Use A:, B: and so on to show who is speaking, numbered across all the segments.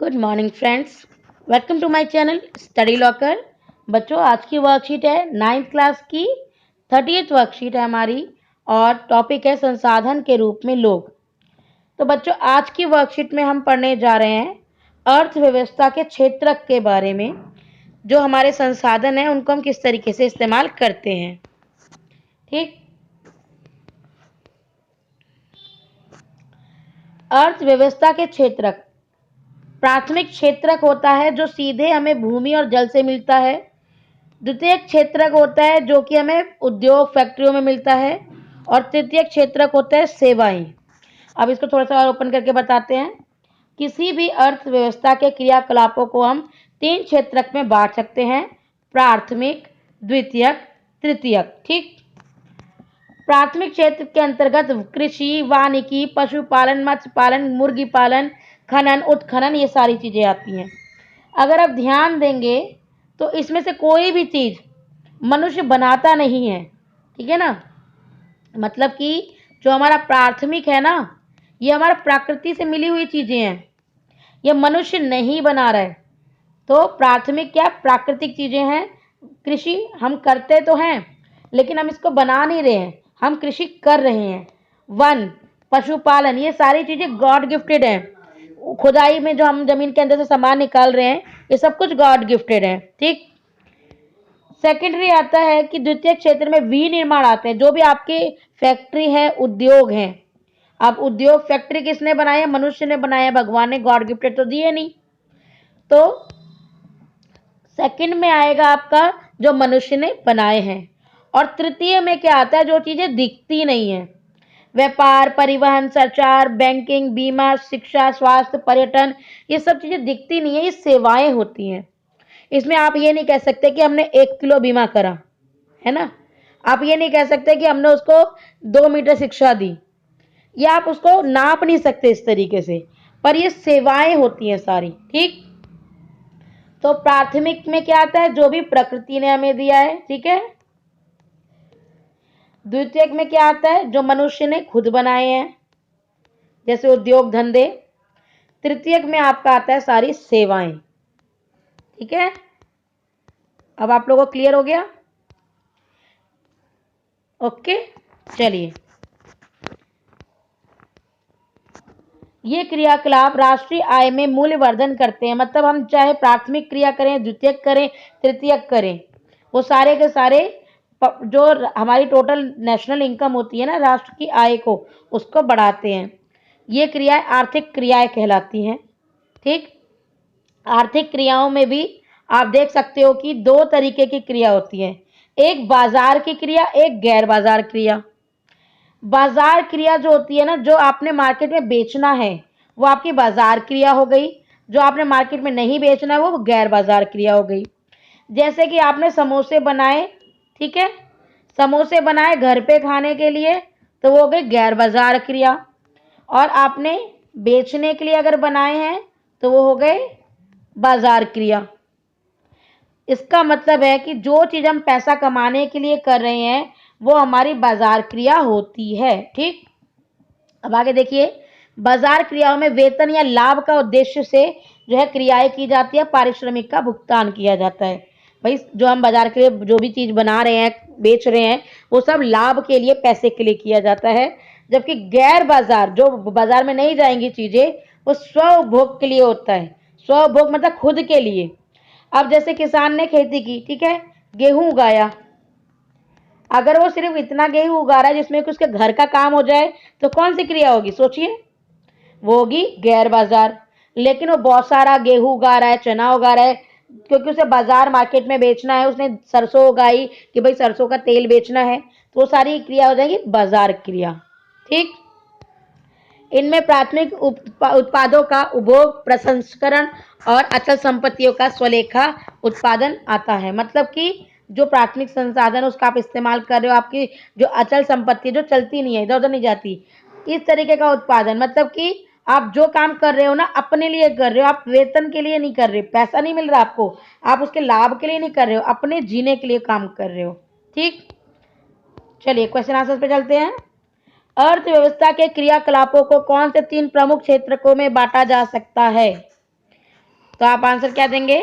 A: Good morning friends, welcome to my channel study locker. बच्चों, आज की वर्कशीट है 9th क्लास की 30th वर्कशीट है हमारी और टॉपिक है संसाधन के रूप में लोग। तो बच्चों, आज की वर्कशीट में हम पढ़ने जा रहे हैं अर्थव्यवस्था के क्षेत्रक के बारे में। जो हमारे संसाधन हैं उनको हम किस तरीके से इस्तेमाल करते हैं। ठीक, अर्थव्यवस्था के क्षेत्रक। प्राथमिक क्षेत्रक होता है जो सीधे हमें भूमि और जल से मिलता है। द्वितीयक क्षेत्रक होता है जो कि हमें उद्योग फैक्ट्रियों में मिलता है। और तृतीयक क्षेत्रक होता है सेवाएं। अब इसको थोड़ा सा और ओपन करके बताते हैं। किसी भी अर्थव्यवस्था के क्रियाकलापों को हम 3 क्षेत्रक में बांट सकते हैं: प्राथमिक, द्वितीयक, तृतीयक। ठीक, प्राथमिक क्षेत्र के अंतर्गत कृषि, वानिकी, पशुपालन, मत्स्य पालन, मुर्गी पालन, खनन, उत्खनन, ये सारी चीजें आती हैं। अगर आप ध्यान देंगे तो इसमें से कोई भी चीज मनुष्य बनाता नहीं है। ठीक है ना, मतलब कि जो हमारा प्राथमिक है ना, ये हमारा प्रकृति से मिली हुई चीजें हैं, ये मनुष्य नहीं बना रहा है। तो प्राथमिक क्या, प्राकृतिक चीजें हैं। कृषि हम करते तो हैं लेकिन हम इसको बना नहीं रहे हैं, हम कृषि कर रहे हैं। वन, पशुपालन, ये सारी चीजें गॉड गिफ्टेड हैं। खुदाई में जो हम जमीन के अंदर से सामान निकाल रहे हैं, ये सब कुछ गॉड गिफ्टेड है। ठीक, सेकेंडरी आता है कि द्वितीय क्षेत्र में विनिर्माण आते हैं। जो भी आपकी फैक्ट्री है, उद्योग है। अब उद्योग फैक्ट्री किसने बनाया है? मनुष्य ने बनाया, भगवान ने गॉड गिफ्टेड तो दिए नहीं। तो सेकंड में आएगा आपका जो मनुष्य ने बनाए हैं। और तृतीय में क्या आता है? जो चीजें दिखती नहीं है। व्यापार, परिवहन, संचार, बैंकिंग, बीमा, शिक्षा, स्वास्थ्य, पर्यटन, ये सब चीजें दिखती नहीं है, ये सेवाएं होती हैं। इसमें आप ये नहीं कह सकते कि हमने 1 किलो बीमा करा, है ना। आप ये नहीं कह सकते कि हमने उसको 2 मीटर शिक्षा दी, या आप उसको नाप नहीं सकते इस तरीके से, पर ये सेवाएं होती हैं सारी। ठीक, तो प्राथमिक में क्या आता है? जो भी प्रकृति ने हमें दिया है। ठीक है, द्वितीयक में क्या आता है? जो मनुष्य ने खुद बनाए हैं, जैसे उद्योग धंधे। तृतीयक में आपका आता है सारी सेवाएं। ठीक है, अब आप लोगों को क्लियर हो गया? ओके, चलिए। ये क्रियाकलाप राष्ट्रीय आय में मूल्य वर्धन करते हैं। मतलब हम चाहे प्राथमिक क्रिया करें, द्वितीयक करें, तृतीयक करें, वो सारे के सारे जो हमारी टोटल नेशनल इनकम होती है ना, राष्ट्र की आय को, उसको बढ़ाते हैं। ये क्रियाएं आर्थिक क्रियाएं कहलाती हैं। ठीक, आर्थिक क्रियाओं में भी आप देख सकते हो कि 2 तरीके की क्रिया होती है। एक बाजार की क्रिया, एक गैर बाजार क्रिया। बाजार क्रिया जो होती है ना, जो आपने मार्केट में बेचना है, वो आपकी बाजार क्रिया हो गई। जो आपने मार्केट में नहीं बेचना है, वो गैर बाजार क्रिया हो गई। जैसे कि आपने समोसे बनाए, ठीक है, समोसे बनाए घर पे खाने के लिए, तो वो हो गई गैर बाजार क्रिया। और आपने बेचने के लिए अगर बनाए हैं तो वो हो गए बाजार क्रिया। इसका मतलब है कि जो चीज हम पैसा कमाने के लिए कर रहे हैं, वो हमारी बाजार क्रिया होती है। ठीक, अब आगे देखिए। बाजार क्रियाओं में वेतन या लाभ का उद्देश्य से जो है क्रियाएं की जाती है, पारिश्रमिक का भुगतान किया जाता है। भाई, जो हम बाजार के लिए जो भी चीज बना रहे हैं, बेच रहे हैं, वो सब लाभ के लिए, पैसे के लिए किया जाता है। जबकि गैर बाजार, जो बाजार में नहीं जाएंगी चीजें, वो स्वभोग के लिए होता है। स्वभोग मतलब खुद के लिए। अब जैसे किसान ने खेती की, ठीक है, गेहूं उगाया, अगर वो सिर्फ इतना गेहूं उगा रहा है जिसमें कि उसके घर का काम हो जाए, तो कौन सी क्रिया होगी? सोचिए, वो होगी गैर बाजार। लेकिन वो बहुत सारा गेहूं उगा रहा है, चना उगा रहा है, क्योंकि उसे बाजार मार्केट में बेचना है। उसने सरसों उगाई कि भाई सरसों का तेल बेचना है, तो वो सारी क्रिया हो जाएगी बाजार क्रिया। ठीक, इनमें प्राथमिक उत्पादों का उपभोग, प्रसंस्करण और अचल संपत्तियों का स्वलेखा उत्पादन आता है। मतलब कि जो प्राथमिक संसाधन उसका आप इस्तेमाल कर रहे हो, आपकी जो अचल संपत्ति जो चलती नहीं है, इधर उधर नहीं जाती, इस तरीके का उत्पादन। मतलब कि आप जो काम कर रहे हो ना, अपने लिए कर रहे हो, आप वेतन के लिए नहीं कर रहे, पैसा नहीं मिल रहा आपको, आप उसके लाभ के लिए नहीं कर रहे हो, अपने जीने के लिए काम कर रहे हो। ठीक, चलिए क्वेश्चन आंसर पे चलते हैं। अर्थव्यवस्था के क्रियाकलापों को कौन से 3 प्रमुख क्षेत्रकों में बांटा जा सकता है? तो आप आंसर क्या देंगे?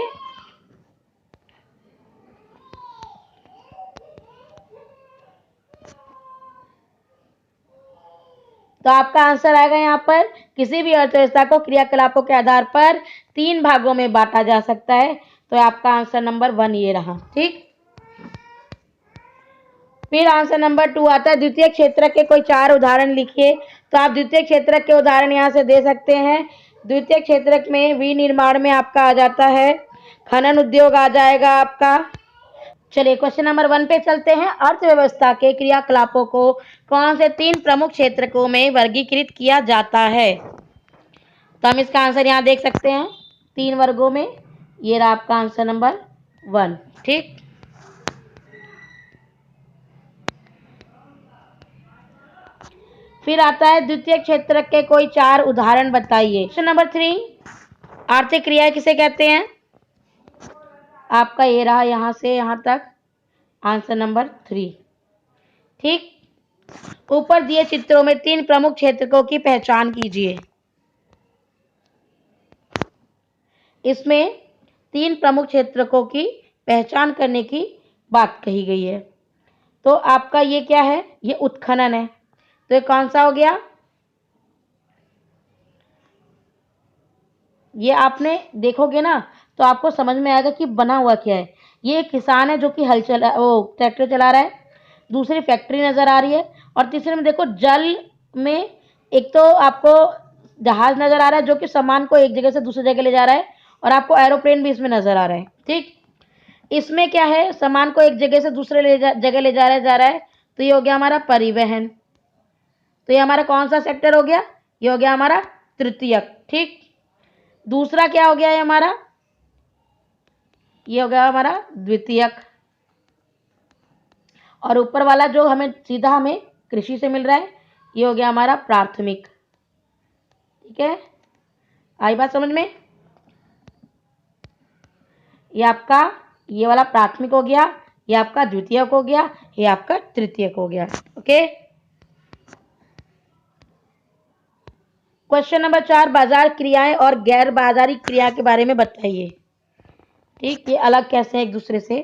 A: तो आपका आंसर आएगा यहाँ पर, किसी भी अर्थव्यवस्था को क्रियाकलापों के आधार पर 3 भागों में बांटा जा सकता है। तो आपका आंसर नंबर 1 ये रहा। ठीक, फिर आंसर नंबर 2 आता है, द्वितीय क्षेत्र के कोई 4 उदाहरण लिखिए। तो आप द्वितीय क्षेत्र के उदाहरण यहाँ से दे सकते हैं। द्वितीय क्षेत्र में विनिर्माण में आपका आ जाता है, खनन उद्योग आ जाएगा आपका। चलिए क्वेश्चन नंबर 1 पे चलते हैं। अर्थव्यवस्था के क्रियाकलापों को कौन से 3 प्रमुख क्षेत्रकों में वर्गीकृत किया जाता है? तो हम इसका आंसर यहाँ देख सकते हैं 3 वर्गों में। ये रहा आपका आंसर नंबर 1। ठीक, फिर आता है द्वितीय क्षेत्र के कोई 4 उदाहरण बताइए। क्वेश्चन नंबर 3, आर्थिक क्रियाएं किसे कहते हैं? आपका ये रहा यहां से यहां तक आंसर नंबर 3। ठीक, ऊपर दिए चित्रों में 3 प्रमुख क्षेत्रकों की पहचान कीजिए। इसमें 3 प्रमुख क्षेत्रकों की पहचान करने की बात कही गई है। तो आपका ये क्या है? ये उत्खनन है। तो ये कौन सा हो गया? ये आपने देखोगे ना तो आपको समझ में आएगा कि बना हुआ क्या है। ये एक किसान है जो कि ट्रैक्टर चला रहा है। दूसरी फैक्ट्री नजर आ रही है और तीसरे में देखो जल में एक तो आपको जहाज नजर आ रहा है जो कि सामान को एक जगह से दूसरी जगह ले जा रहा है, और आपको एरोप्लेन भी इसमें नजर आ रहा है। ठीक, इसमें क्या है? सामान को एक जगह से दूसरे जगह ले जा रहा है। तो ये हो गया हमारा परिवहन। तो ये हमारा कौन सा सेक्टर हो गया? ये हो गया हमारा तृतीयक। ठीक, दूसरा क्या हो गया है हमारा? ये हो गया हमारा द्वितीयक। और ऊपर वाला जो हमें सीधा हमें कृषि से मिल रहा है, ये हो गया हमारा प्राथमिक। ठीक है, आई बात समझ में? ये आपका ये वाला प्राथमिक हो गया, ये आपका द्वितीयक हो गया, ये आपका तृतीयक हो गया। ओके, क्वेश्चन नंबर 4, बाजार क्रियाएं और गैर बाजारी क्रिया के बारे में बताइए। ठीक, ये अलग कैसे है एक दूसरे से?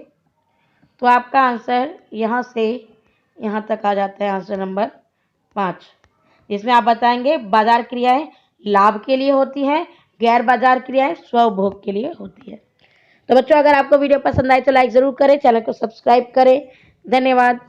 A: तो आपका आंसर यहाँ से यहाँ तक आ जाता है आंसर नंबर 5, जिसमें आप बताएंगे बाजार क्रियाएं लाभ के लिए होती हैं, गैर बाजार क्रियाएं स्वभोग के लिए होती है। तो बच्चों, अगर आपको वीडियो पसंद आए तो लाइक ज़रूर करें, चैनल को सब्सक्राइब करें। धन्यवाद।